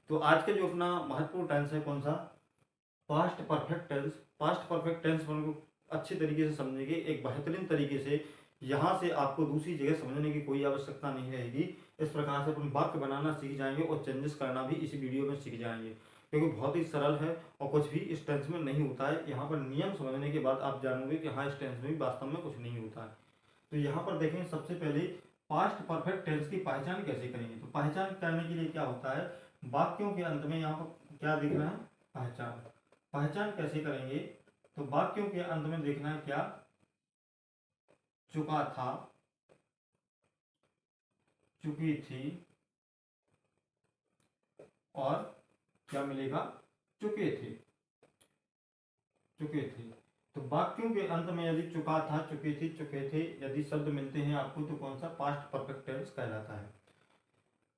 तो आज का जो अपना महत्वपूर्ण टेंस है कौन सा, past perfect tense. Past perfect tense अपन को अच्छी तरीके से समझेंगे, एक बेहतरीन तरीके से। यहाँ से आपको दूसरी जगह समझने की कोई आवश्यकता नहीं रहेगी। इस प्रकार से अपन वाक्य बनाना सीख जाएंगे और चेंजेस करना भी इसी वीडियो में सीख जाएंगे, क्योंकि बहुत ही सरल है और कुछ भी इस टेंस में नहीं होता है। यहाँ पर नियम समझने के बाद आप जानोगे कि हाँ, इस टेंस में भी वास्तव में कुछ नहीं होता है। तो यहाँ पर देखें, सबसे पहले पास्ट परफेक्ट टेंस की पहचान कैसे करेंगे। तो पहचान करने के लिए क्या होता है, वाक्यों के अंत में यहाँ पर क्या देखना है, पहचान। पहचान कैसे करेंगे, तो वाक्यों के अंत में देखना है क्या, चुका था, चुकी थी, और क्या मिलेगा, चुके थे, चुके थे। तो वाक्यों के अंत में यदि चुका था, चुकी थी, चुके थे यदि शब्द मिलते हैं आपको, तो कौन सा, पास्ट परफेक्ट टेंस कहलाता है।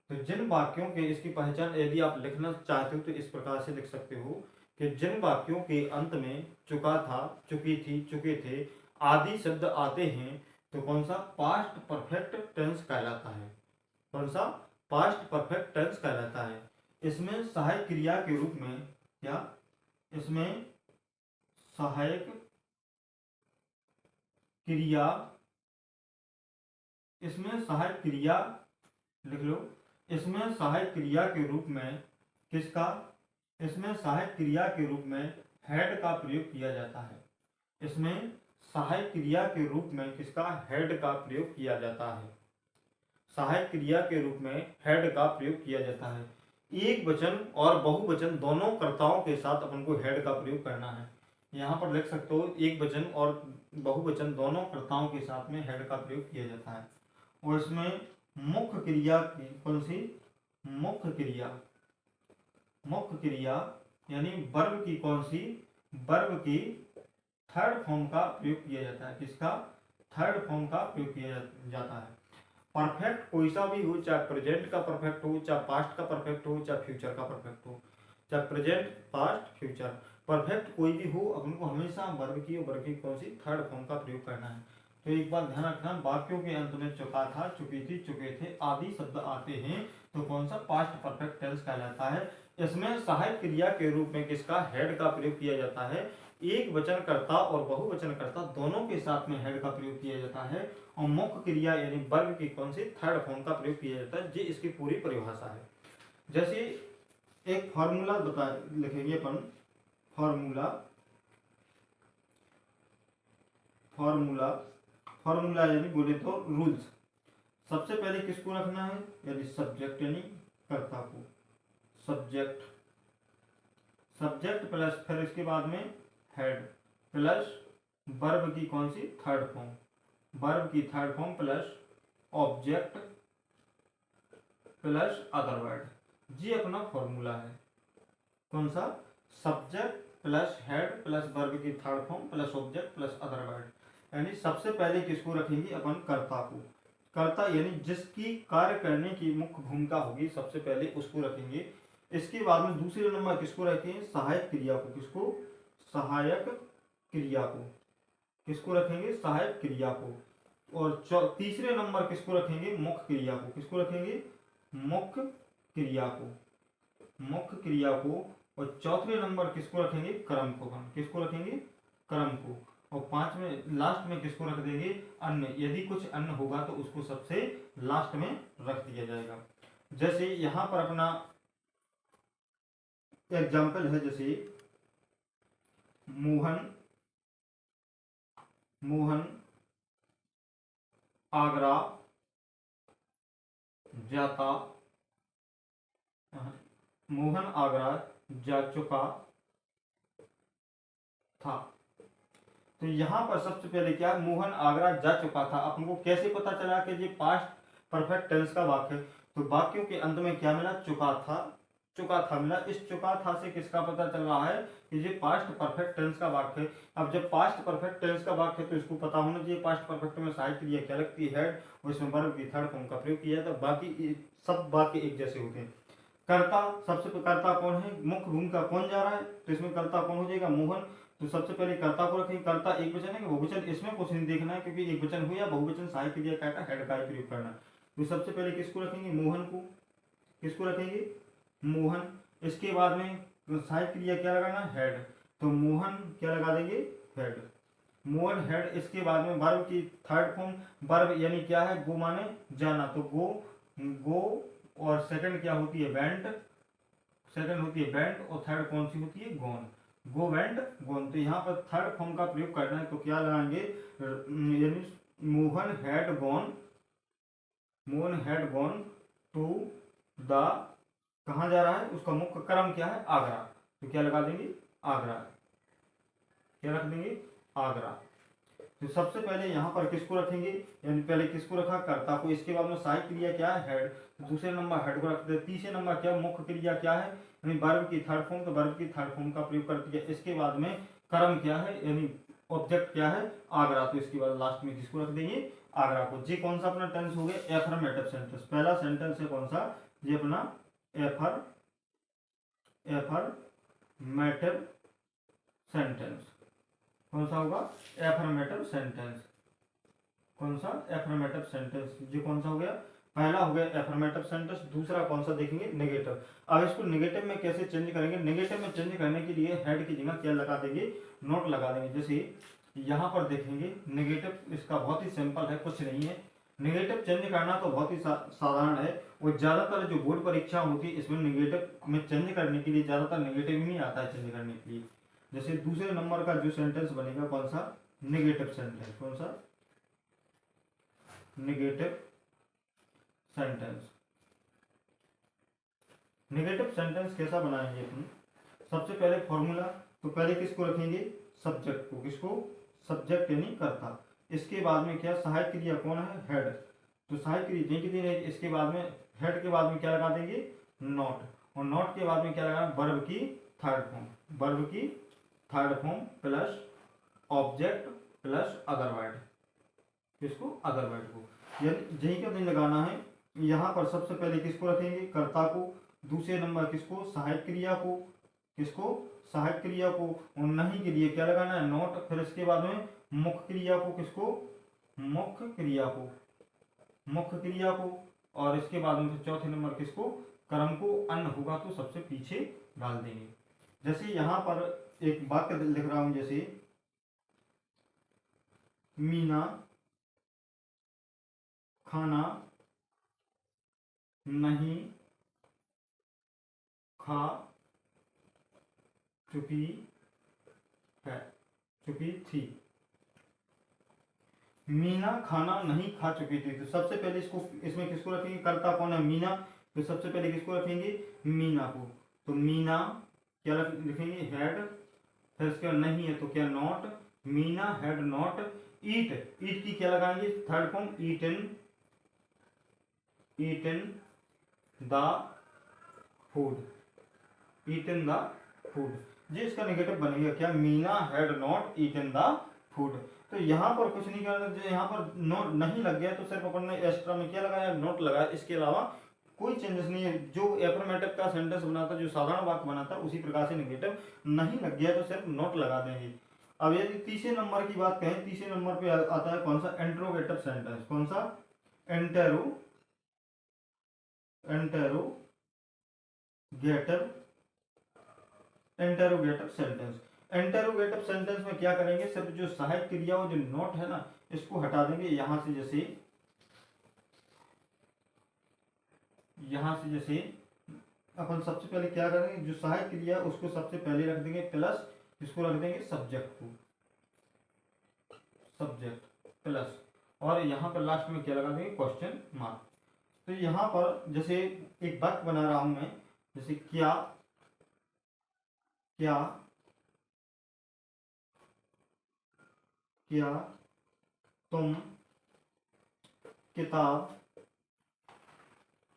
तो जिन वाक्यों के, इसकी पहचान यदि आप लिखना चाहते हो तो इस प्रकार से लिख सकते हो कि जिन वाक्यों के अंत में चुका था, चुकी थी, चुके थे आदि शब्द आते हैं, तो कौन सा, पास्ट परफेक्ट टेंस कहलाता है। कौन सा, पास्ट परफेक्ट टेंस कहलाता है। इसमें सहायक क्रिया के रूप में क्या, इसमें सहायक क्रिया, इसमें सहायक क्रिया लिख लो। इसमें सहायक क्रिया के रूप में किसका, इसमें सहायक क्रिया के रूप में हेड का प्रयोग किया जाता है। इसमें सहायक क्रिया के रूप में किसका, हेड का प्रयोग किया जाता है। सहायक क्रिया के रूप में हेड का प्रयोग किया जाता है। एक वचन और बहुवचन दोनों कर्ताओं के साथ अपन को हेड का प्रयोग करना है। यहाँ पर लिख सकते हो, एक वचन और बहुवचन दोनों कर्ताओं के साथ में हेड का प्रयोग किया जाता है। और इसमें मुख्य क्रिया की कौन सी, मुख्य क्रिया, मुख्य क्रिया यानी वर्ब की कौन सी, वर्ब की थर्ड फॉर्म का प्रयोग किया जाता है। किसका, थर्ड फॉर्म का प्रयोग किया जाता है। परफेक्ट कोई सा भी हो, चाहे प्रेजेंट का परफेक्ट हो, चाहे पास्ट का परफेक्ट हो, चाहे फ्यूचर का परफेक्ट हो, चाहे प्रेजेंट, पास्ट, फ्यूचर, परफेक्ट कोई भी हो, अपन को हमेशा वर्ब की और वर्ब की कौन सी, थर्ड फॉर्म का प्रयोग करना है। तो एक बात ध्यान रखना, वाक्यों के अंत में चुका था, चुकी थी, चुके थे आदि शब्द आते हैं, तो कौन सा, पास्ट परफेक्ट टेंस कहलाता है। इसमें सहायक क्रिया के रूप में किसका, हेड का प्रयोग किया जाता है। एक वचनकर्ता और बहुवचनकर्ता दोनों के साथ में हेड का प्रयोग किया जाता है। और मुख्य क्रिया यानी वर्ब की कौन सी, थर्ड फॉर्म का प्रयोग किया जाता है। ये इसकी पूरी परिभाषा है। जैसे एक फॉर्मूला बता लिखेंगे अपन, फॉर्मूला, फॉर्मूला, फॉर्मूला यानी बोले तो रूल्स। सबसे पहले किसको रखना है, यानी सब्जेक्ट यानी कर्ता को, सब्जेक्ट, सब्जेक्ट प्लस फिर इसके बाद में हेड प्लस वर्ब की कौन सी, थर्ड फॉर्म, वर्ब की third form plus object plus other word. ये अपना फॉर्मूला है। कौन सा, subject plus head plus verb की third form plus object plus other word. यानी सबसे पहले किसको रखेंगे अपन, कर्ता को। कर्ता यानी जिसकी कार्य करने की मुख्य भूमिका होगी, सबसे पहले उसको रखेंगे। इसके बाद में दूसरे नंबर किसको रखेंगे, सहायक क्रिया को। किसको, सहायक क्रिया को, किसको रखेंगे, सहायक क्रिया को। और तीसरे नंबर किसको रखेंगे, मुख्य क्रिया को। किसको रखेंगे, मुख्य क्रिया को, मुख्य क्रिया को। और चौथे नंबर किसको रखेंगे, क्रम को। हम किसको रखेंगे, क्रम को। और पांचवें लास्ट में किसको रख देंगे, अन्य। यदि कुछ अन्य होगा तो उसको सबसे लास्ट में रख दिया जाएगा। जैसे यहां पर अपना एग्जाम्पल है, जैसे मोहन, मोहन आगरा जाता, मोहन आगरा जा चुका था। तो यहाँ पर सबसे पहले क्या, मोहन आगरा जा चुका था। अपन को कैसे पता चला कि ये पास्ट परफेक्ट टेंस का वाक्य है, तो वाक्यों के अंत में क्या मिला, चुका था, चुका था मिला। इस चुका था से किसका पता चल रहा है कि ये पास्ट परफेक्ट टेंस का वाक्य है। अब जब पास्ट परफेक्ट टेंस का वाक्य है तो इसको पता होना चाहिए पास्ट परफेक्ट में सहायक क्रिया क्या लगती है, हेड, और इसमें वर्ब की थर्ड फॉर्म का प्रयोग किया था। बाकी सब वाक्य एक जैसे होते हैं। कर्ता, सबसे कर्ता कौन है, मुख्य भूमिका कौन जा रहा है, तो इसमें कर्ता कौन हो जाएगा, मोहन। तो सबसे पहले कर्ता को रखेंगे। कर्ता एक वचन है कि बहुवचन, इसमें कुछ नहीं देखना है, क्योंकि एक वचन हो या बहुवचन सहायक क्रिया क्या का, हेड का प्रयोग करना है। तो सबसे पहले किसको रखेंगे, मोहन को। किसको रखेंगे, मोहन। इसके बाद में सहायक क्रिया क्या लगाना, हेड, तो मोहन क्या लगा देंगे, हेड, मोहन हेड। इसके बाद में वर्ब की थर्ड फॉर्म, वर्ब यानी क्या है, गो माने जाना, तो गो, गो, और सेकंड क्या होती है, वेंट, सेकंड होती है वेंट, और थर्ड कौन सी होती है, गॉन, गो वेंट गॉन। तो यहाँ पर थर्ड फॉर्म का प्रयोग करना है, तो क्या लगाएंगे, यानी Mohan had gone, Mohan had gone to the, कहाँ जा रहा है, उसका मुख्य क्रम क्या है, आगरा, तो क्या लगा देंगे, आगरा, क्या रख देंगे, आगरा। तो सबसे पहले यहाँ पर किसको रखेंगे, यानी पहले किसको रखा, कर्ता को। इसके बाद में सहायक क्रिया क्या है, हेड, दूसरे नंबर हेड को रखते हैं। तीसरे नंबर क्या, मुख्य क्रिया क्या है, यानी वर्ब की थर्ड फॉर्म, तो वर्ब की थर्ड फॉर्म का प्रयोग करती है। इसके बाद में कर्म क्या है, यानी ऑब्जेक्ट क्या है, आगरा, तो इसके बाद लास्ट में किसको रख देंगे, आगरा को। जी कौन सा अपना टेंस हो गया, एफर्मेटिव सेंटेंस। पहला सेंटेंस है कौन सा, ये अपना एफर्मेटिव सेंटेंस। कौन सा होगा, एफर्मेटिव सेंटेंस, कौन सा, एफर्मेटिव सेंटेंस। ये कौन सा हो गया, पहला हो गया एफर्मेटिव सेंटेंस। दूसरा कौन सा देखेंगे, नेगेटिव। अब इसको नेगेटिव में कैसे चेंज करेंगे, नेगेटिव में चेंज करने के लिए हेड की जगह क्या लगा देंगे, नोट लगा देंगे। जैसे यहाँ पर देखेंगे नेगेटिव, इसका बहुत ही सिंपल है, कुछ नहीं है। नेगेटिव चेंज करना तो बहुत ही साधारण है, और ज्यादातर जो बोर्ड परीक्षा होती है इसमें नेगेटिव में चेंज करने के लिए ज्यादातर नेगेटिव ही आता है चेंज करने के लिए। जैसे दूसरे नंबर का जो सेंटेंस बनेगा कौन सा, नेगेटिव सेंटेंस, कौन सा, नेगेटिव सेंटेंस। नेगेटिव सेंटेंस कैसा बनाएंगे अपन, सबसे पहले फॉर्मूला, तो पहले किसको रखेंगे, सब्जेक्ट को, किसको, सब्जेक्ट यानी कर्ता। इसके बाद में क्या, सहायक क्रिया कौन है, हेड, तो सहायक क्रिया यही कितनी रहेगी। इसके बाद में हेड के बाद में क्या लगा देंगे, नॉट, और नॉट के बाद में क्या लगाना, वर्ब की थर्ड फॉर्म, वर्ब की third form plus object plus other word, किसको, अदर वर्ड को। यही क्या नहीं लगाना है। यहाँ पर सबसे पहले किसको रखेंगे, कर्ता को, दूसरे नंबर किसको, सहायक क्रिया को, किसको, सहायक क्रिया को, और नहीं के लिए क्या लगाना है, नॉट। फिर इसके बाद में मुख्य क्रिया को, किसको, मुख्य क्रिया को, मुख्य क्रिया को, और इसके बाद में चौथे नंबर किसको, कर्म को। अन्न होगा तो सबसे पीछे डाल देंगे। जैसे यहाँ पर एक वाक्य लिख रहा हूं, जैसे मीना खाना नहीं खा चुकी है, चुकी थी। मीना खाना नहीं खा चुकी थी, तो सबसे पहले इसको, इसमें किसको रखेंगे, कर्ता कौन है, मीना, तो सबसे पहले किसको रखेंगे, मीना को। तो मीना क्या लिखेंगे, हेड, फिर इसके बाद नहीं है तो क्या, not, Meena had not eat, eat की क्या लगाएंगे, third form, eaten, eaten the food, eaten the food. जी इसका नेगेटिव बनेगा क्या, Meena had not eaten the food. तो यहाँ पर कुछ नहीं करना, जो यहाँ पर नोट नहीं लग गया तो सिर्फ अपन ने एक्स्ट्रा में क्या लगाया, नोट लगाया। इसके अलावा कोई चेंजेस नहीं है। जो एफर्मेटिव का सेंटेंस बनाता, जो साधारण वाक्य बनाता, उसी प्रकार से नेगेटिव नहीं लग गया तो सिर्फ नोट लगा देंगे। अब यदि तीसरे नंबर की बात करें, तीसरे नंबर पे आता है कौन सा, इंट्रोगेटिव सेंटेंस, कौन सा, एंटेरो, interrogative, interrogative sentence. Interrogative sentence में क्या करेंगे, सिर्फ जो सहायक क्रिया और जो नोट है ना, इसको हटा देंगे। यहां से जैसे अपन सबसे पहले क्या करेंगे, जो सहायक क्रिया उसको सबसे पहले रख देंगे, प्लस इसको रख देंगे सब्जेक्ट को, सब्जेक्ट प्लस, और यहाँ पर लास्ट में क्या लगा देंगे, क्वेश्चन मार्क। तो यहाँ पर जैसे एक वाक्य बना रहा हूं मैं, जैसे क्या, क्या, क्या तुम किताब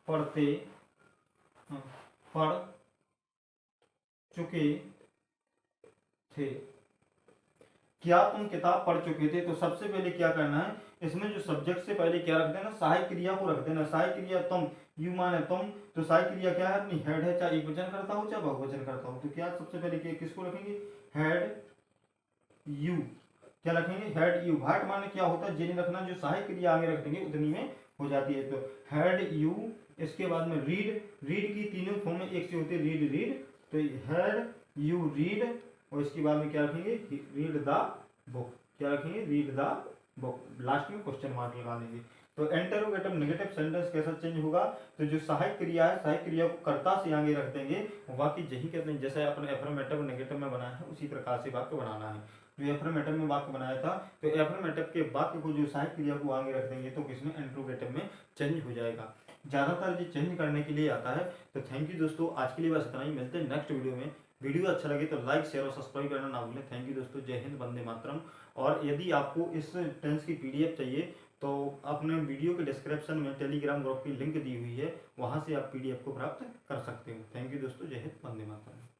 पढ़ चुके थे, क्या तुम किताब पढ़ चुके थे। तो सबसे पहले क्या करना है, इसमें जो सब्जेक्ट से पहले क्या रख देना, सहायक क्रिया को रख देना। सहायक क्रिया तुम, यू माने तुम, तो सहायक क्रिया क्या है, अपनी हेड है, चाहे एक वचन करता हो चाहे बहुवचन करता हो। तो क्या सबसे पहले किसको रखेंगे, हेड यू, क्या रखेंगे, हेड यू। भाट माने क्या होता है, जिन्हें रखना, जो सहायक क्रिया आगे रख देंगे उतनी में हो जाती है। तो हेड यू इसके बाद में रीड की तीनों फॉर्म में एक से होती है रीड, तो हैड यू रीड, और इसके बाद में क्या रखेंगे, रीड द बुक, क्या रखेंगे, रीड द बुक, लास्ट में क्वेश्चन मार्क लगा देंगे। तो इंटरोगेटिव नेगेटिव सेंटेंस कैसा चेंज होगा, तो जो सहायक क्रिया है, सहायक क्रिया को कर्ता से आगे रख देंगे, वाक्य यही कहते हैं जैसे अपने एफर्मेटिव नेगेटिव में बनाया है उसी प्रकार से वाक्य बनाना है। जो एफर्मेटिव में वाक्य बनाया था, तो एफर्मेटिव के वाक्य को जो सहायक क्रिया को आगे रख देंगे तो किसमें, इंटरोगेटिव में चेंज हो जाएगा। ज़्यादातर ये चेंज करने के लिए आता है। तो थैंक यू दोस्तों, आज के लिए बस इतना ही, मिलते हैं नेक्स्ट वीडियो में। वीडियो अच्छा लगे तो लाइक शेयर और सब्सक्राइब करना ना भूलें। थैंक यू दोस्तों, जय हिंद, वंदे मातरम। और यदि आपको इस टेंस की पीडीएफ चाहिए तो अपने वीडियो के डिस्क्रिप्शन में टेलीग्राम ग्रुप की लिंक दी हुई है, वहां से आप पीडीएफ को प्राप्त कर सकते हो। थैंक यू दोस्तों, जय हिंद, वंदे मातरम।